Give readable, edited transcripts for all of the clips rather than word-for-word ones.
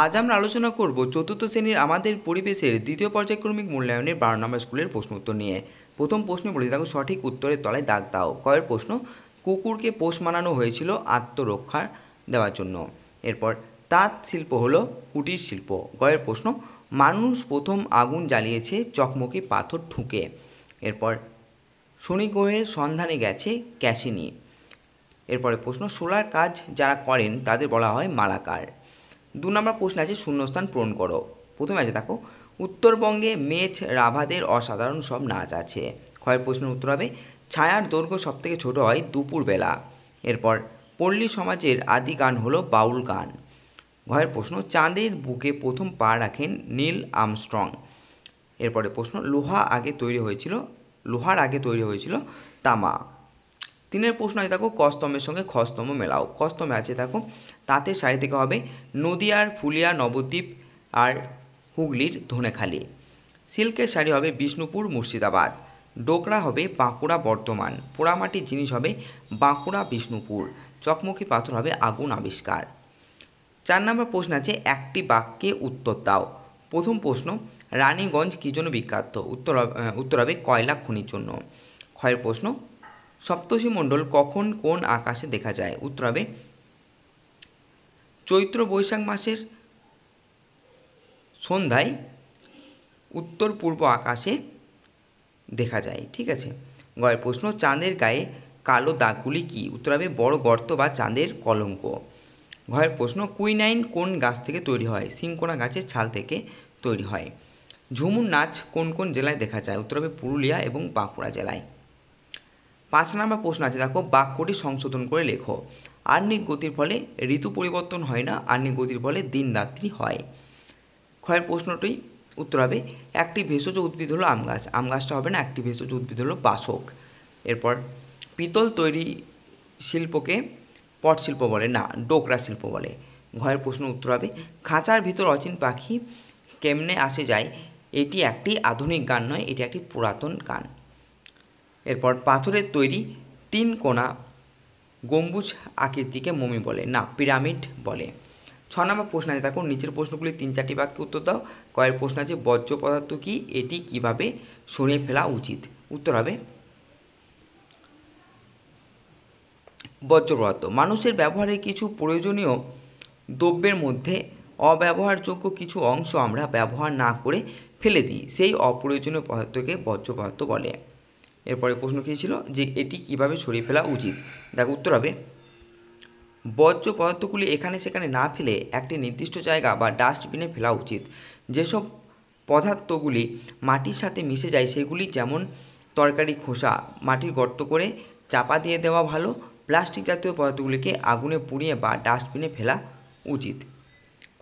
আজ আমরা আলোচনা করব চতুর্থ শ্রেণীর আমাদের পরিবেশের দ্বিতীয় পর্যায়ক্রমিক মূল্যায়নের 12 নম্বর স্কুলের প্রশ্ন উত্তর নিয়ে। প্রথম প্রশ্নে বলি দেখো, সঠিক উত্তরের তলায় দাগ দাও। কয়ের প্রশ্ন, কুকুরকে পোষ মানানো হয়েছিল আত্মরক্ষা দেওয়ার জন্য। এরপর তাঁত শিল্প হলো কুটির শিল্প। গয়ের প্রশ্ন, মানুষ প্রথম আগুন জ্বালিয়েছে চকমকি পাথর ঠুকে। এরপর শনি গ্রহের সন্ধানে গেছে ক্যাসিনি। এরপরে প্রশ্ন, সোলার কাজ যারা করেন তাদের বলা হয় মালাকার। 2 নম্বর প্রশ্ন আছে শূন্যস্থান পূরণ করো। প্রথমে আছে দেখো, উত্তরবঙ্গে মেছ রাভাদের অসাধারণ সব নাচ আছে। ক্ষয়ের প্রশ্নের উত্তর হবে ছায়ার দৈর্ঘ্য সবথেকে ছোট হয় দুপুরবেলা। এরপর পল্লী সমাজের আদি গান হলো বাউল গান। ঘয়ের প্রশ্ন, চাঁদের বুকে প্রথম পা রাখেন নীল আর্মস্ট্রং। এরপরে প্রশ্ন, লোহার আগে তৈরি হয়েছিল তামা। 3 প্রশ্ন আছে দেখো, কস্তম্ভের সঙ্গে খস্তম্ভ মেলাও। কস্তম্ভে আছে দেখো, তাঁতের শাড়ি থেকে হবে নদিয়ার ফুলিয়া, নবদ্বীপ আর হুগলির ধনেখালি। সিল্কের শাড়ি হবে বিষ্ণুপুর, মুর্শিদাবাদ। ডোকরা হবে বাঁকুড়া, বর্ধমান। পোড়ামাটির জিনিস হবে বাঁকুড়া, বিষ্ণুপুর। চকমকি পাথর হবে আগুন আবিষ্কার। 4 নম্বর প্রশ্ন আছে একটি বাক্যে উত্তর দাও। প্রথম প্রশ্ন, রানীগঞ্জ কী জন্য বিখ্যাত? উত্তর হবে কয়লা খনির জন্য। ক্ষয়ের প্রশ্ন, সপ্তর্ষি মণ্ডল কখন কোন আকাশে দেখা যায়? উত্তর হবে চৈত্র বৈশাখ মাসের সন্ধ্যায় উত্তর পূর্ব আকাশে দেখা যায়। ঠিক আছে। গয়ের প্রশ্ন, চাঁদের গায়ে কালো দাগগুলি কি? উত্তর হবে বড় গর্ত বা চাঁদের কলঙ্ক। ঘয়ের প্রশ্ন, কুইনাইন কোন গাছ থেকে তৈরি হয়? সিংকোনা গাছের ছাল থেকে তৈরি হয়। ঝুমুর নাচ কোন কোন জেলায় দেখা যায়? উত্তর হবে পুরুলিয়া এবং বাঁকুড়া জেলায়। 5 নম্বর প্রশ্ন আছে দেখো, বাক্যটি সংশোধন করে লেখো। আহ্নিক গতির ফলে ঋতু পরিবর্তন হয় না, আহ্নিক গতির ফলে দিন রাত্রি হয়। ক্ষয়ের প্রশ্নটি উত্তর হবে একটি ভেষজ উদ্ভিদ হলো আম গাছ। আম গাছটা হবে না, একটি ভেষজ উদ্ভিদ হলো বাসক। এরপর পিতল তৈরি শিল্পকে পট শিল্প বলে না, ডোকরা শিল্প বলে। ঘয়ের প্রশ্ন উত্তর হবে খাঁচার ভিতর অচিন পাখি কেমনে আসে যায়। এটি একটি আধুনিক গান নয়, এটি একটি পুরাতন গান। এরপর পাথরের তৈরি 3 কোণা গম্বুজ আকৃতিকে মমি বলে না, পিরামিড বলে। 6 নম্বর প্রশ্ন আছে দেখো, নিচের প্রশ্নগুলি 3-4টি বাক্যে উত্তর দাও। কয়ের প্রশ্ন আছে বর্জ্য পদার্থ কি, এটি কিভাবে সরিয়ে ফেলা উচিত? উত্তর হবে বর্জ্য পদার্থ মানুষের ব্যবহারের কিছু প্রয়োজনীয় দ্রব্যের মধ্যে অব্যবহারযোগ্য কিছু অংশ আমরা ব্যবহার না করে ফেলে দিই, সেই অপ্রয়োজনীয় পদার্থকে বর্জ্য পদার্থ বলে। এরপরে প্রশ্ন কী ছিল যে এটি কিভাবে সরিয়ে ফেলা উচিত? দেখো উত্তর হবে বর্জ্য পদার্থগুলি এখানে সেখানে না ফেলে একটি নির্দিষ্ট জায়গা বা ডাস্টবিনে ফেলা উচিত। যেসব পদার্থগুলি মাটির সাথে মিশে যায় সেগুলি যেমন তরকারি খোসা মাটির গর্ত করে চাপা দিয়ে দেওয়া ভালো। প্লাস্টিক জাতীয় পদার্থগুলিকে আগুনে পুড়িয়ে বা ডাস্টবিনে ফেলা উচিত।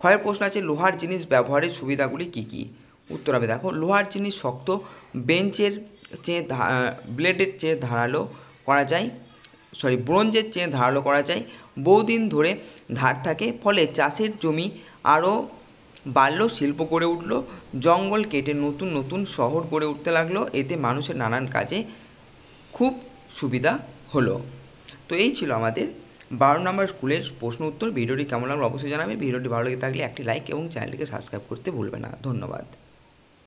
ক্ষয়ের প্রশ্ন আছে লোহার জিনিস ব্যবহারের সুবিধাগুলি কী কী? উত্তর হবে দেখো, লোহার জিনিস শক্ত, ব্লেডের চেয়ে ধারালো করা যায়, ব্রোঞ্জের চেয়ে ধারালো করা যায়, বহুদিন ধরে ধার থাকে, ফলে চাষের জমি আরও বাড়ল, শিল্প গড়ে উঠল, জঙ্গল কেটে নতুন নতুন শহর গড়ে উঠতে লাগলো, এতে মানুষের নানান কাজে খুব সুবিধা হলো। তো এই ছিল আমাদের 12 নম্বর স্কুলের প্রশ্ন উত্তর। ভিডিওটি কেমন লাগলো অবশ্যই জানাবে। ভিডিওটি ভালো লেগে থাকলে একটি লাইক এবং চ্যানেলটিকে সাবস্ক্রাইব করতে ভুলবে না। ধন্যবাদ।